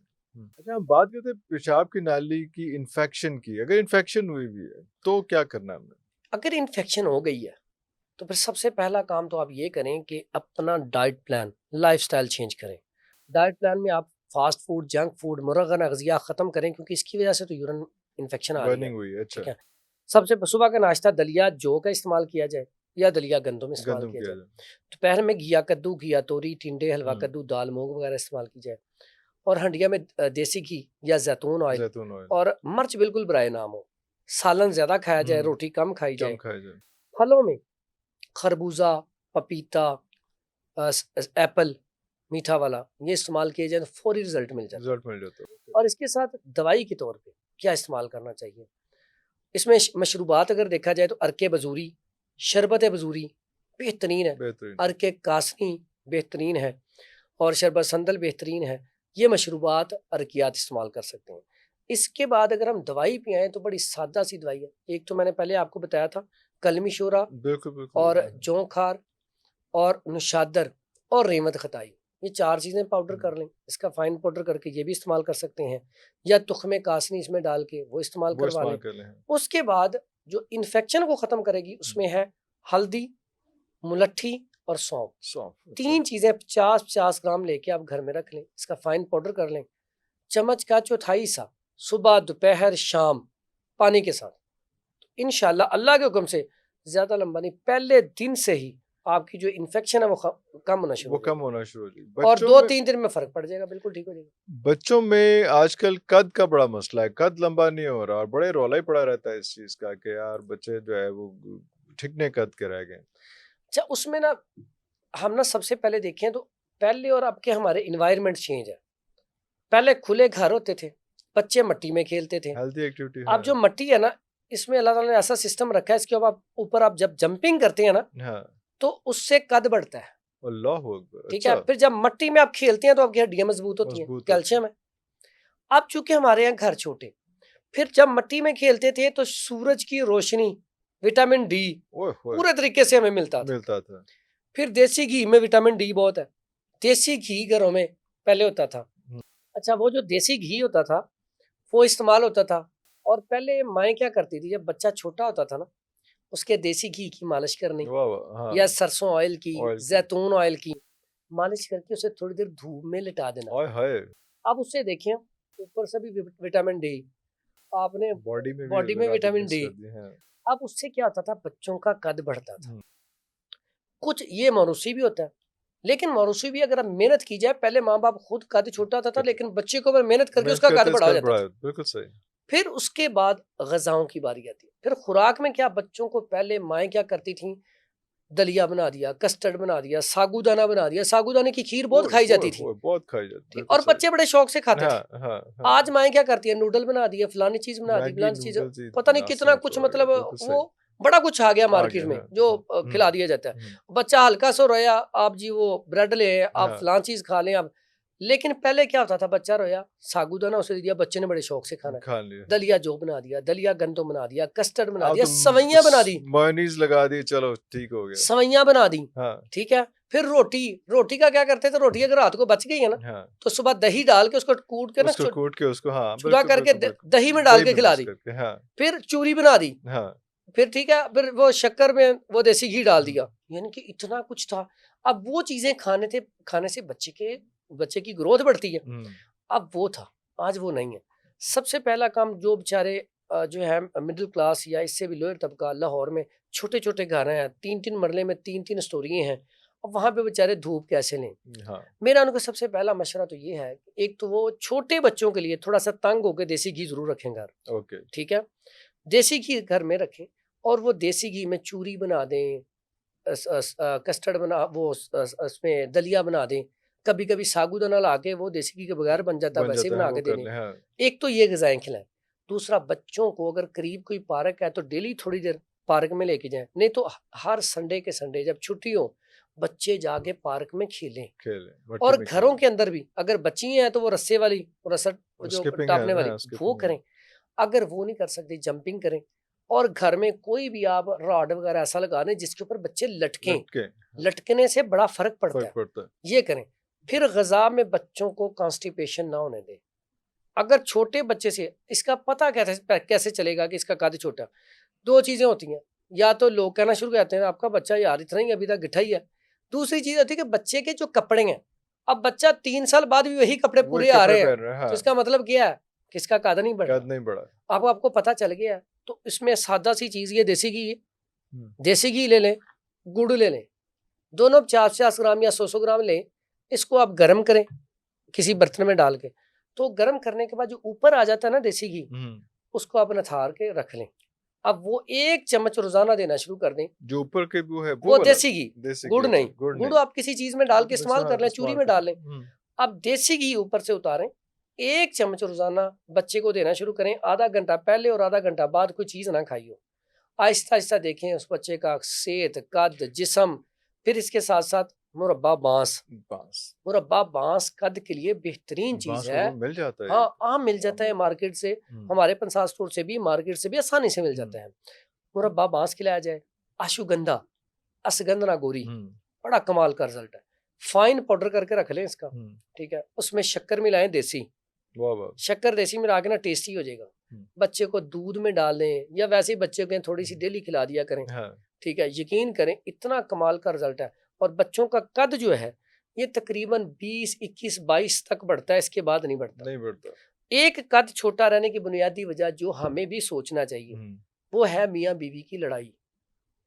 अच्छा हम बात करते हैं पेशाब की नाली की इन्फेक्शन की। अगर इन्फेक्शन हुई भी है तो क्या करना है हमें? अगर इन्फेक्शन हो गई है तो फिर सबसे पहला काम तो आप ये करें कि अपना डाइट प्लान, लाइफस्टाइल चेंज करें। डाइट प्लान में आप फास्ट फूड, जंक फूड, मुरगन अग़िज़ा ख़त्म करें, क्योंकि इसकी वजह से तो यूरिन इन्फेक्शन आ रही है, बर्निंग हुई है अच्छा ठीक है। सबसे सुबह का नाश्ता दलिया जौ का इस्तेमाल किया जाए या दलिया गंदम इस्तेमाल गंदम किया किया जाए। जाए। दोपहर में घिया कद्दू, घिया तोरी, टिंडे, हलवा कद्दू, दाल मूंग वगैरह इस्तेमाल की जाए। और हंडिया में देसी घी या जैतून ऑयल, जैतून ऑयल और मिर्च बिल्कुल बराए नाम हो। सालन ज़्यादा खाया जाए, रोटी कम खाई कम जाए। खाया जाए। फलों में खरबूजा, पपीता, एप्पल मीठा वाला, ये इस्तेमाल किए जाए तो फौरी रिजल्ट मिल जाता है। रिजल्ट मिल जाता है। और इसके साथ दवाई के तौर पे क्या इस्तेमाल करना चाहिए, इसमें मशरूबात अगर देखा जाए तो अरके बजूरी, शरबत बजूरी बेहतरीन है, बेहतरीन अरके कासनी बेहतरीन है, और शरबत संदल बेहतरीन है। ये मशरूबात अरकियात इस्तेमाल कर सकते हैं। इसके बाद अगर हम दवाई पे आए तो बड़ी सादा सी दवाई है। एक तो मैंने पहले आपको बताया था, कलमी शोरा बिल्कुल बिल्कुल और जोंखार और नुशादर और रेमत खताई, ये 4 चीज़ें पाउडर कर लें, इसका फाइन पाउडर करके ये भी इस्तेमाल कर सकते हैं, या तुख्मे कासनी इसमें डाल के वो इस्तेमाल वो करवा इस्तेमाल लें। कर लें। उसके बाद जो इन्फेक्शन को ख़त्म करेगी उसमें है हल्दी, मुलट्ठी और सौंफ। सौंफ, अच्छा। 3 चीज़ें 50-50 ग्राम लेके आप घर में रख लें, इसका फाइन पाउडर कर लें, चम्मच का चौथाई हिस्सा सुबह, दोपहर, शाम पानी के साथ। इंशाल्लाह अल्लाह के हुक्म से ज़्यादा लंबा नहीं, पहले दिन से ही आपकी जो इन्फेक्शन है वो कम होना शुरू वो हो कम जाएगी होना शुरू हो जाएगी। और बच्चों में 2-3 दिन में फ़र्क पड़ जाएगा, बिल्कुल ठीक हो जाएगा। बच्चों में आजकल कद का बड़ा मसला है, कद लंबा नहीं हो रहा और बड़े रौला ही पड़ा रहता है इस चीज़ का कि यार बच्चे जो है वो ठिकने कद के रह गए। अच्छा, उसमें ना हम ना सबसे पहले देखें तो पहले और अब के हमारे एनवायरनमेंट चेंज है। पहले खुले घर होते थे, बच्चे मिट्टी में खेलते थे। हेल्दी एक्टिविटी अब जो मिट्टी है ना, इसमें अल्लाह ताला ने ऐसा सिस्टम रखा है, इसके ऊपर आप जब जंपिंग करते हैं ना, हाँ, तो उससे कद बढ़ता है। अल्लाहू अकबर, ठीक है, अच्छा, फिर जब मिट्टी में आप खेलते हैं तो आपकी हड्डियां मजबूत होती हैं, मजबूत होती है। कैल्शियम है। अब चूंकि हमारे यहाँ घर छोटे, फिर जब मिट्टी में खेलते थे तो सूरज की रोशनी, विटामिन डी ओए होए, पूरे तरीके से हमें मिलता था। मिलता था। फिर देसी घी में विटामिन डी बहुत है, देसी घी घरों में पहले होता था। हम्म, अच्छा, वो जो देसी घी होता था वो इस्तेमाल होता था। और पहले माएँ क्या करती थी, जब बच्चा छोटा होता था ना, उसके देसी घी की मालिश करनी, वाह वाह, हाँ, या सरसों ऑयल की, ऑयल की, जैतून ऑयल की मालिश करके उसे थोड़ी देर धूप में लिटा देना। ओए हाय, अब उससे देखें ऊपर से भी विटामिन डी, आपने बॉडी में भी बॉडी में लगा दी, विटामिन मिक्स डी। कर दी, हाँ। अब उससे क्या होता था, बच्चों का कद बढ़ता था। हम्म, कुछ ये मौरूसी भी होता है, लेकिन मौरूसी भी अगर मेहनत की जाए, पहले माँ बाप खुद कद छोटा होता था, लेकिन बच्चे को अगर मेहनत करके मेहनत उसका करते कद बढ़ा इसका जाता था। बिल्कुल सही। फिर उसके बाद ग़िज़ाओं की बारी आती है। फिर खुराक में क्या, बच्चों को पहले माएँ क्या करती थीं, दलिया बना दिया, कस्टर्ड बना दिया, साबूदाना बना दिया। साबूदाने की खीर बहुत ओए खाई होए जाती थी, होए, बहुत खाई जाती, ठीक, बिल्कुल और सही। बच्चे बड़े शौक से खाते थे। हाँ, हाँ, हाँ। आज माएँ क्या करती है, नूडल बना दिए, फलानी चीज़ बना दी, मैगी, फलानी चीज़, नूडल्स ही पता नहीं कितना नासूर कुछ, हो गया, मतलब बिल्कुल सही। वो बड़ा कुछ आ गया आ मार्केट गया, में हाँ, जो हुँ, खिला दिया जाता है। हुँ, बच्चा हल्का सा रोया, आप जी वो ब्रेड लें, आप हाँ, फलां चीज़ खा लें आप। लेकिन पहले क्या होता था, बच्चा रोया, साबूदाना उसे दे दिया, बच्चे ने बड़े शौक से खाना है। खा लिया। दलिया जो बना दिया, दलिया गंदम बना दिया, कस्टर्ड बना अब दिया, तो सवैयाँ बना दी, मेयोनीज़ लगा दी, चलो ठीक हो गया। सवैयाँ बना दी, हाँ, ठीक है। फिर रोटी का क्या करते थे, रोटी अगर रात को बच गई है ना, हाँ, तो सुबह दही डाल के उसको कूट के ना उसको कूट के उसको, हाँ, छुरा बिल्कुल, करके बिल्कुल, बिल्कुल। दही में डाल दही के में खिला मिक्स दी। करके, हाँ, फिर चूरी बना दी, हाँ, फिर ठीक है, फिर वो शक्कर में वो देसी घी डाल हुँ, दिया, यानी कि इतना कुछ था। अब वो चीजें खाने से बच्चे की ग्रोथ बढ़ती है। हुँ, अब वो था, आज वो नहीं है। सबसे पहला काम जो बेचारे जो है मिडिल क्लास या इससे भी लोअर तबका, लाहौर में छोटे छोटे घर हैं, 3-3 मरले में 3-3 स्टोरी हैं, अब वहाँ पे बेचारे धूप कैसे लें। हाँ, मेरा उनको सबसे पहला मशवरा तो ये है, एक तो वो छोटे बच्चों के लिए थोड़ा सा तंग होकर देसी घी जरूर रखें घर, ओके, ठीक है। देसी घी घर में रखें और वो देसी घी में चूरी बना दें, कस्टर्ड बना, वो उसमें दलिया बना दें। कभी कभी साबूदाना ला के वो देसी घी के बगैर बन जाता है, बन वैसे ही जाता है, बना वो के दे कर दें। लें, हाँ, एक तो ये ग़िज़ाएँ खिलाएं। दूसरा, बच्चों को अगर करीब कोई पार्क है तो डेली थोड़ी देर पार्क में लेके जाएं, नहीं तो हर संडे के संडे जब छुट्टी हो, बच्चे जाके पार्क में खेलें। खेलें, मट्टी और में घरों खेलें। के अंदर भी अगर बच्चियाँ हैं तो वो रस्से वाली, वो जो स्किपिंग है, टापने वाली, हाँ, वो स्किपिंग है। करें। अगर वो नहीं कर सकते, जंपिंग करें। और घर में कोई भी आप रॉड वगैरह ऐसा लगा दें जिसके ऊपर बच्चे लटकें, लटके, हाँ, लटकने से बड़ा फर्क पड़ता फ़र्क है, पड़ता है। ये करें। फिर ग़िज़ा में बच्चों को कॉन्स्टिपेशन ना होने दें। अगर छोटे बच्चे से इसका पता कैसे चलेगा कि इसका कद छोटा, 2 चीज़ें होती हैं, या तो लोग कहना शुरू करते हैं आपका बच्चा यार इतना ही अभी तक गिट्ठा ही है। दूसरी चीज़ होती है कि बच्चे के जो कपड़े हैं, अब बच्चा 3 साल बाद भी वही कपड़े वही पूरे आ कपड़े रहे हैं, पहन रहे हैं, तो हाँ, इसका मतलब क्या है कि इसका कद नहीं बढ़ कद रहा। नहीं बढ़ा। अब आपको पता चल गया है, तो इसमें सादा सी चीज़ ये देसी घी है, हुँ, देसी घी ले लें, गुड़ ले लें, दोनों 50-50 ग्राम या 100-100 ग्राम लें। इसको आप गर्म करें किसी बर्तन में डाल के, तो गर्म करने के बाद जो ऊपर आ जाता है ना देसी घी, हुँ, उसको आप नथार के रख लें। अब वो 1 चम्मच रोज़ाना देना शुरू कर दें, जो ऊपर के वो है, वो वो वाला? देसी घी, देसी गुड़ घी, अच्छा, नहीं। गुड़ गुड़ नहीं। आप किसी चीज़ में डाल के इस्तेमाल कर लें, चूरी इस्तेमाल में कर डाल लें। हुँ, अब देसी घी ऊपर से उतारें, 1 चम्मच रोज़ाना बच्चे को देना शुरू करें। आधा घंटा पहले और आधा घंटा बाद कोई चीज़ ना खाई हो। आहिस्ता-आहिस्ता देखें उस बच्चे का सेहत, कद, जिस्म। फिर इसके साथ-साथ मुरब्बा बाँस। बाँस, मुरब्बा बाँस कद के लिए बेहतरीन बाँस चीज़ का है। वो मिल जाता है? हाँ, आम मिल जाता है आम मार्केट से, हुँ, हमारे पंसार स्टोर से भी, मार्केट से भी आसानी से मिल हुँ, जाता है। मुरब्बा बाँस खिलाया जाए। अश्वगंधा, असगंधना गोरी, हुँ, बड़ा कमाल का रिज़ल्ट है। फाइन पाउडर करके रख लें इसका, हम्म, ठीक है, उसमें शक्कर मिलाएं देसी, वाह वाह, शक्कर देसी मिला के ना टेस्टी हो जाएगा। बच्चे को दूध में डाल दें या वैसे ही बच्चे को थोड़ी सी डेली खिला दिया करें, हाँ, ठीक है, यकीन करें इतना कमाल का रिजल्ट है। और बच्चों का कद जो है ये तकरीबन 20, 21, 22 तक बढ़ता है, इसके बाद नहीं बढ़ता। नहीं बढ़ता। एक कद छोटा रहने की बुनियादी वजह जो हमें भी सोचना चाहिए हम्म, वो है मियाँ बीवी की लड़ाई।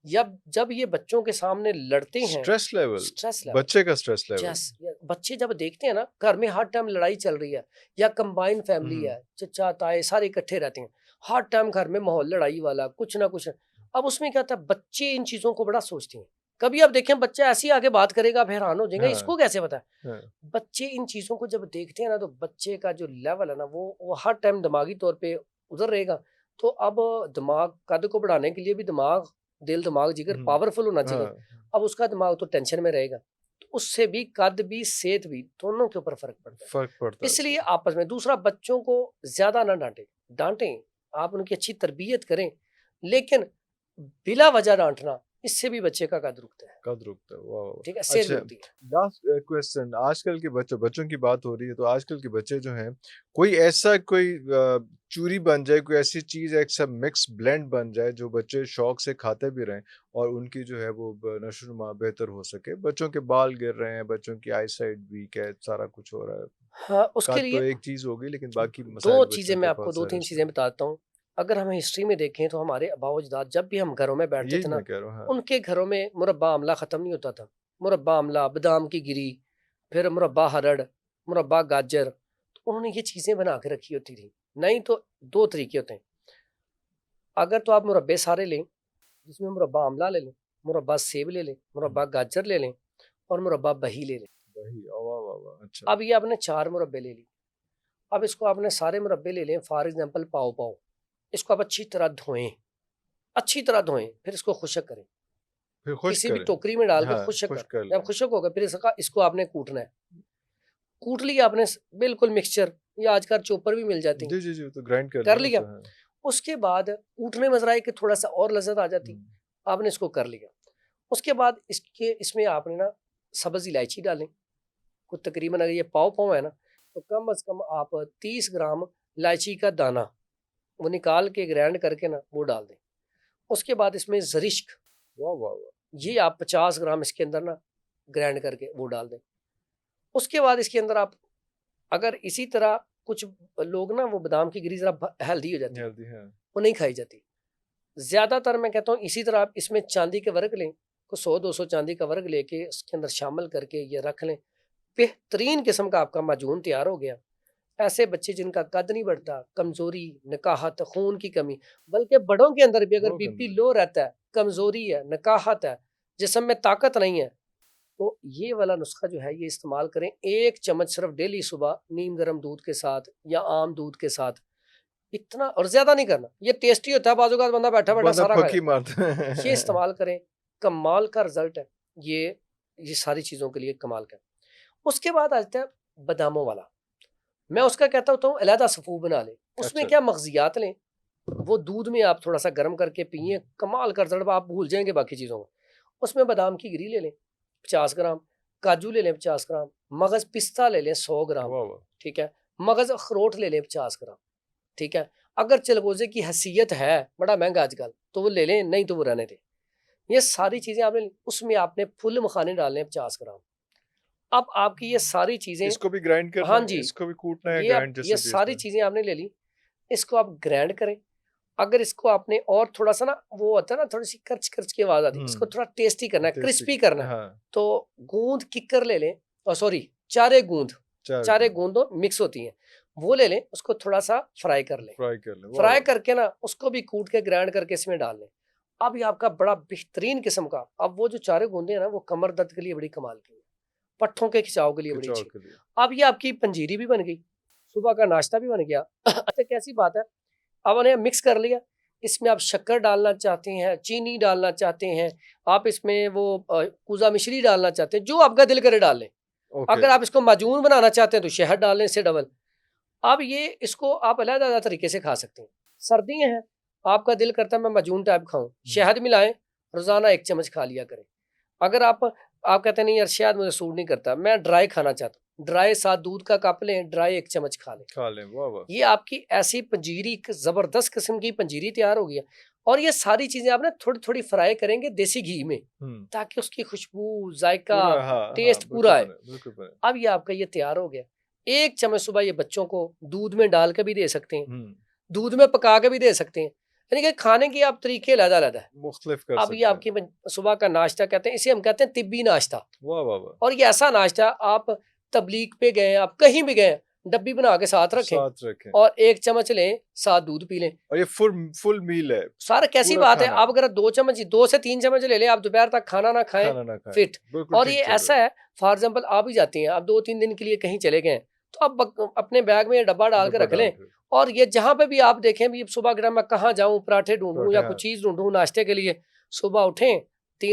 जब जब ये बच्चों के सामने लड़ते हैं, स्ट्रेस लेवल, स्ट्रेस लेवल, बच्चे का स्ट्रेस लेवल, जस बच्चे जब देखते हैं ना घर में हर टाइम लड़ाई चल रही है या कंबाइन फैमिली हम्म, है, चचा ताए सारे इकट्ठे रहते हैं, हर टाइम घर में माहौल लड़ाई वाला कुछ ना कुछ। अब उसमें क्या होता है, बच्चे इन चीजों को बड़ा सोचते हैं। कभी आप देखें बच्चा ऐसे ही आगे बात करेगा, आप हैरान हो जाएंगे हाँ, इसको कैसे पता है। हाँ, बच्चे इन चीजों को जब देखते हैं ना तो बच्चे का जो लेवल है ना वो हर टाइम दिमागी तौर पे उधर रहेगा। तो अब दिमाग कद को बढ़ाने के लिए भी दिमाग, दिल दिमाग जिगर हम्म, पावरफुल होना चाहिए। हाँ, अब उसका दिमाग तो टेंशन में रहेगा, तो उससे भी कद भी सेहत भी दोनों के ऊपर फर्क पड़ता है। फर्क पड़ता है इसलिए उससे। आपस में, दूसरा बच्चों को ज्यादा ना डांटें, डांटें आप उनकी अच्छी तरबियत करें, लेकिन बिला वजह डांटना इससे भी बच्चे का कद रुकता है, कद रुकता है, वाह वाह। ठीक है, सेहत भी अच्छा, रुकती है। लास्ट क्वेश्चन, आजकल के बच्चों की बात हो रही है, तो आजकल के बच्चे जो हैं, कोई ऐसा कोई चूरी बन जाए, कोई ऐसी चीज, एक सब मिक्स ब्लेंड बन जाए जो बच्चे शौक से खाते भी रहें और उनकी जो है वो नशोनुमा बेहतर हो सके। बच्चों के बाल गिर रहे हैं, बच्चों की आई साइट वीक है, सारा कुछ हो रहा है। हाँ, उसके कद तो लिए एक चीज होगी, लेकिन बाकी दो मसाइल चीजें बच्चों मैं के आपको बहुत दो सारे तीन चीजें उसमें। बताता हूँ। अगर हम हिस्ट्री में देखें तो हमारे आबाओ अजदाद जब भी हम घरों में बैठते यही थे ना, मैं कह रहा हूँ, हाँ। उनके घरों में मुरब्बा आमला खत्म नहीं होता था। मुरब्बा आमला, बादाम की गिरी, फिर मुरब्बा हरड़, मुरब्बा गाजर, तो उन्होंने ये चीजें बना के रखी होती थी। नहीं तो दो तरीके होते हैं, अगर तो आप मुरब्बे सारे लें जिसमें मुरब्बा आमला ले लें, मुरब्बा सेब ले लें, मुरब्बा गाजर ले लें और मुरब्बा बही ले लें। वही, वाह वाह वाह, अच्छा। अब ये आपने 4 मुरब्बे ले ली। अब इसको आपने सारे मुरब्बे ले लें, फॉर एग्जांपल पाव पाव, इसको आप अच्छी तरह धोएं, अच्छी तरह धोएं, फिर इसको खुशक करें, फिर खुश किसी भी करें। टोकरी में डाल के हाँ, खुशक खुश कर। कर जब लें। खुशक होगा फिर इसको आपने कूटना है। कूट लिया आपने बिल्कुल मिक्सचर, या आजकल चॉपर भी मिल जाती हैं, जी जी जी, तो ग्राइंड कर कर लिया लिया। तो है। उसके बाद कूटने में जरा कि थोड़ा सा और लज्जत आ जाती, आपने इसको कर लिया। उसके बाद इसमें आपने ना सब्ज इलायची डालें, कुछ तकरीबन अगर ये पाव पाव है ना तो कम से कम आप 30 ग्राम इलायची का दाना वो निकाल के ग्राइंड करके ना वो डाल दें। उसके बाद इसमें जरिश्क, वाह वाह वाह, ये आप 50 ग्राम इसके अंदर ना ग्राइंड करके वो डाल दें। उसके बाद इसके अंदर आप, अगर इसी तरह कुछ लोग ना वो बादाम की गिरी जरा हेल्दी हो जाती है, हेल्दी है। वो नहीं खाई जाती। ज्यादातर मैं कहता हूँ इसी तरह आप इसमें चांदी के वर्ग लें, को 100-200 चांदी का वर्ग लेके उसके अंदर शामिल करके ये रख लें, बेहतरीन किस्म का आपका माजून तैयार हो गया। ऐसे बच्चे जिनका कद नहीं बढ़ता, कमजोरी, नकाहत, खून की कमी, बल्कि बड़ों के अंदर भी अगर वो बीपी गंदे। लो रहता है, कमजोरी है, नकाहत है, जिस्म में ताकत नहीं है, तो ये वाला नुस्खा जो है ये इस्तेमाल करें। 1 चम्मच सिर्फ डेली सुबह नीम गर्म दूध के साथ या आम दूध के साथ, इतना और ज्यादा नहीं करना। ये टेस्टी होता है, बाजू का बंदा बैठा बैठा बंदा सारा खा फकी जाता मारता है। ये है। इस्तेमाल करें, कमाल का रिजल्ट है ये सारी चीजों के लिए कमाल का है। उसके बाद आता है बादामों वाला, मैं उसका कहता हूँ अलहदा सफू बना लें। उसमें अच्छा। क्या मगजियात लें, वो दूध में आप थोड़ा सा गर्म करके पिए, कमाल का रिजल्ट, आप भूल जाएंगे बाकी चीज़ों को। उसमें बादाम की गिरी ले लें 50 ग्राम, काजू ले लें 50 ग्राम, मगज़ पिस्ता ले लें 100 ग्राम, वाह वाह, ठीक है, मगज़ अखरोट ले लें 50 ग्राम, ठीक है। अगर चलगोजे की हैसियत है, बड़ा महंगा आजकल, तो वो ले लें, नहीं तो वो रहने दें। ये सारी चीज़ें आपने, उसमें आपने फुल मखाने डालने 50 ग्राम। अब आपकी ये सारी चीज़ें, इसको भी ग्राइंड करना हाँ है, जी, इसको भी कूटना है, ये अब ग्राइंड ये जैसे पेस्ट सारी है। चीज़ें आपने ले ली, इसको आप ग्राइंड करें। अगर इसको आपने और थोड़ा सा ना वो होता है ना थोड़ी सी कर्च कर्च की आवाज़ आती है, इसको थोड़ा टेस्टी करना है, टेस्टी, क्रिस्पी करना है, हाँ, तो गूंद किक्कर ले लें, और सॉरी चारे गूंद, चार चारे गुना गूंदो मिक्स होती हैं, वो ले लें, उसको थोड़ा सा फ्राई कर लें। फ्राई कर ले, वाह फ्राई वाह। करके ना उसको भी कूट के ग्राइंड करके इसमें डाल लें। अब ये आपका बड़ा बेहतरीन किस्म का, अब वो जो चारे गूंदे हैं ना वो कमर दर्द के लिए बड़ी कमाल की है, पट्ठों के खिंचाव के लिए बड़ी खिंचाव अच्छी। के लिए। अब ये आपकी पंजीरी भी बन गई, सुबह का नाश्ता भी बन गया। अच्छा कैसी बात है, अब उन्हें मिक्स कर लिया, इसमें आप शक्कर डालना चाहते हैं, चीनी डालना चाहते हैं, आप इसमें वो कूजा मिश्री डालना चाहते हैं, जो आपका दिल करे डाल लें। ओके। अगर आप इसको माजून बनाना चाहते हैं तो शहद डाल लें इससे डबल। अब ये इसको आप अलग-अलग तरीके से खा सकते हैं। सर्दियाँ हैं, आपका दिल करता है मैं माजून टाइप खाऊँ, शहद मिलाएं, रोज़ाना 1 चम्मच खा लिया करें। अगर आप आप कहते हैं नहीं यार शायद मुझे सूट नहीं करता, मैं ड्राई खाना चाहता हूँ, ड्राई साथ दूध का कप लें, ड्राई 1 चम्मच खा लें। वाह वाह। ये आपकी ऐसी पंजीरी, एक ज़बरदस्त किस्म की पंजीरी तैयार हो गई है। और ये सारी चीज़ें आप ना थोड़ी-थोड़ी फ्राई करेंगे देसी घी में, ताकि उसकी खुशबू, जायका, पूरा हाँ, टेस्ट हाँ, पूरा आए। बिल्कुल बने। अब ये आपका ये तैयार हो गया। 1 चम्मच सुबह ये बच्चों को दूध में डाल के भी दे सकते हैं, दूध में पका के भी दे सकते हैं। यानी कि खाने के आप तरीके अलग-अलग हैं। मुख्तलिफ कर अब सकते ये हैं। आपकी सुबह का नाश्ता कहते हैं, इसे हम कहते हैं तिब्बी नाश्ता। वाह वाह वाह। और ये ऐसा नाश्ता आप तबलीग पे गए, आप कहीं भी गए, डब्बी बना के साथ रखें और 1 चम्मच लें, साथ दूध पी लें। और ये फुल मील है। सारा कैसी पूरा बात है, खाना आप अगर 2 से 3 चम्मच ले लें, आप दोपहर तक खाना ना खाएं, फिट। बिल्कुल और ठीक ये चल ऐसा रहा है, फॉर एग्जाम्पल आप ही जाती हैं, आप 2-3 दिन के लिए कहीं चले गए, तो आप अपने बैग में ये डब्बा डाल के डब्बा रख लें। डाल के। और ये जहां पे भी आप देखें, भी सुबह अगर मैं कहाँ जाऊं, पराठे ढूंढूं पराठे, या हाँ। कुछ चीज ढूंढूं नाश्ते के लिए, सुबह उठें,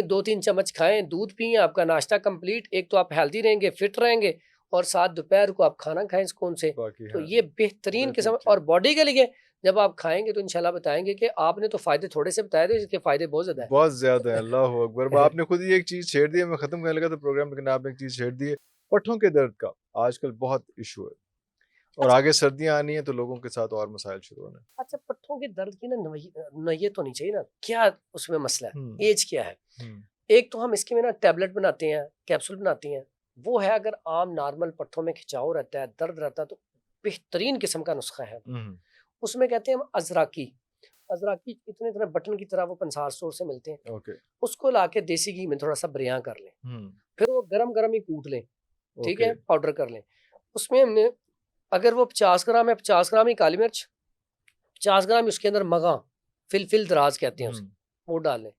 2-3 चम्मच खाएं, दूध पिए, आपका नाश्ता कंप्लीट। एक तो आप हेल्दी रहेंगे, फिट रहेंगे, और साथ दोपहर को आप खाना खाएं सुकून से। बाकी तो हाँ। ये बेहतरीन किस्म। बेहतरीन और बॉडी के लिए जब आप खाएंगे तो इंशाल्लाह बताएंगे कि आपने तो फायदे थोड़े से बताए थे, इसके फायदे बहुत ज्यादा है। बहुत ज्यादा है। अल्लाह अकबर। अब आपने खुद ही एक चीज छेड़ दी है, मैं खत्म करने लगा था प्रोग्राम, लेकिन आपने एक चीज छेड़ दी है, पट्ठों के दर्द का आजकल बहुत इशू है, और अच्छा। आगे सर्दियां आनी है तो लोगों के साथ और मसाइल शुरू होने। अच्छा, पट्ठों के दर्द की ना नोयत होनी चाहिए ना, क्या उसमें मसला है, एज क्या है। एक तो हम इसके में ना टैबलेट बनाते हैं, कैप्सूल बनाते हैं, वो है। अगर आम नॉर्मल पट्ठों में खिंचाव रहता है, दर्द रहता है, तो बेहतरीन किस्म का नुस्खा है। उसमें कहते हैं हम अजराकी इतने इतने बटन की तरह, वो पंसार स्टोर से मिलते हैं। ओके। उसको लाके देसी घी में थोड़ा सा बरियां कर लें, फिर वो गरम गरम ही कूट लें, ठीक है, पाउडर कर लें। उसमें हमने, अगर वो 50 ग्राम है, 50 ग्राम ही काली मिर्च, 50 ग्राम उसके अंदर मगा, फिल दराज कहते हैं उसे, वो डाल लें।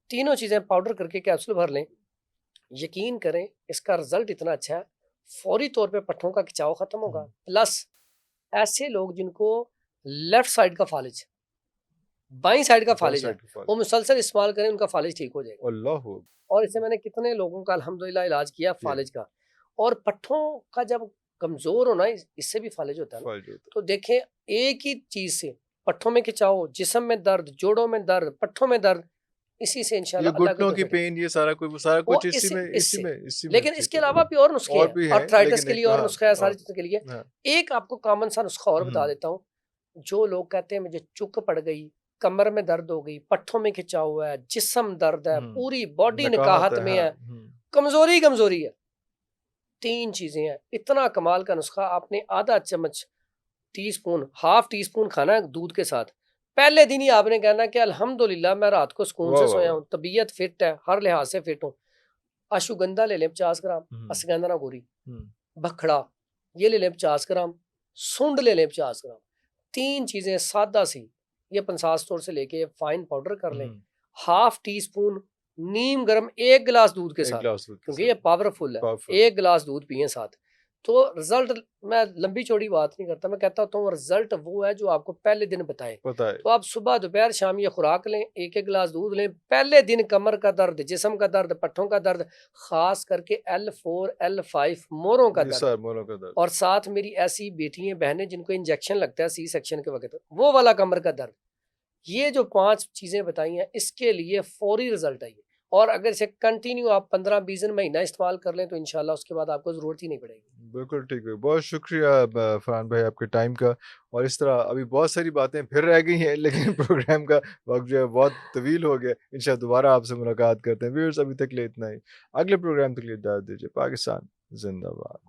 तीनों चीजें पाउडर करके कैप्सूल भर लें। यकीन करें, इसका रिजल्ट इतना अच्छा है, फौरी तौर पे पट्ठों का खिंचाव खत्म होगा। प्लस ऐसे लोग जिनको लेफ्ट साइड का फालिज, बाईं साइड का फालिज है, वो मुसलसल इस्तेमाल करें, उनका फालिज ठीक हो जाएगा। अल्लाह। और इसे मैंने कितने लोगों का अल्हम्दुलिल्लाह इलाज किया फालिज का। और पट्ठों का जब कमजोर होना, इससे भी फालिज होता है ना। तो देखें, एक ही चीज से पट्ठों में खिंचाव, जिस्म में दर्द, जोड़ों में दर्द, पट्ठों में दर्द, इसी से इंशाल्लाह ये घुटनों की पेन, ये सारा कुछ इसी में लेकिन इसके अलावा भी और नुस्खे हैं, आर्थराइटिस के लिए और नुस्खा है, सारी चीजों के लिए। एक आपको कॉमन सा नुस्खा और बता देता हूँ। जो लोग कहते हैं मुझे चुक पड़ गई, कमर में दर्द हो गई, पट्ठों में खिंचाव हुआ है, जिस्म दर्द है, पूरी बॉडी नकाहत में है, कमजोरी है, 3 चीजें हैं। इतना कमाल का नुस्खा, आपने आधा चम्मच, टीस्पून, हाफ टीस्पून खाना है दूध के साथ। पहले दिन ही आपने कहना कि अल्हम्दुलिल्लाह मैं रात को सुकून से सोया हूँ, तबीयत फिट है, हर लिहाज से फिट हूँ। अश्वगंधा ले लें 50 ग्राम, अश्वगंधा गोरी, बखड़ा ये ले लें 50 ग्राम, सुंड ले लें 50 ग्राम। 3 चीजें सादा सी, ये पंसार स्टोर से लेके फाइन पाउडर कर लें। हाफ टी स्पून नीम गर्म 1 गिलास दूध के साथ, क्योंकि ये पावरफुल है, 1 गिलास दूध पिए साथ। तो रिजल्ट, मैं लंबी चौड़ी बात नहीं करता, मैं कहता हूँ रिजल्ट वो है जो आपको पहले दिन बताए। तो आप सुबह दोपहर शाम ये खुराक लें, 1-1 गिलास दूध लें, पहले दिन कमर का दर्द, जिस्म का दर्द, पट्ठों का दर्द, खास करके L4 L5 मोरों का दर्द, और साथ मेरी ऐसी बेटियां बहनें जिनको इंजेक्शन लगता है सी सेक्शन के वक्त, वो वाला कमर का दर्द, ये जो 5 चीजें बताई हैं, इसके लिए फौरी रिजल्ट आइए। और अगर इसे कंटिन्यू आप 15-20 दिन महीना इस्तेमाल कर लें, तो इंशाल्लाह उसके बाद आपको जरूरत ही नहीं पड़ेगी। बिल्कुल ठीक है। बहुत शुक्रिया फरहान भाई आपके टाइम का। और इस तरह अभी बहुत सारी बातें फिर रह गई हैं, लेकिन प्रोग्राम का वक्त जो है बहुत तवील हो गया। इंशाल्लाह दोबारा आपसे मुलाकात करते हैं। व्यूअर्स, अभी तक के लिए इतना ही। अगले प्रोग्राम के लिए इजाज़त दीजिए। पाकिस्तान जिंदाबाद।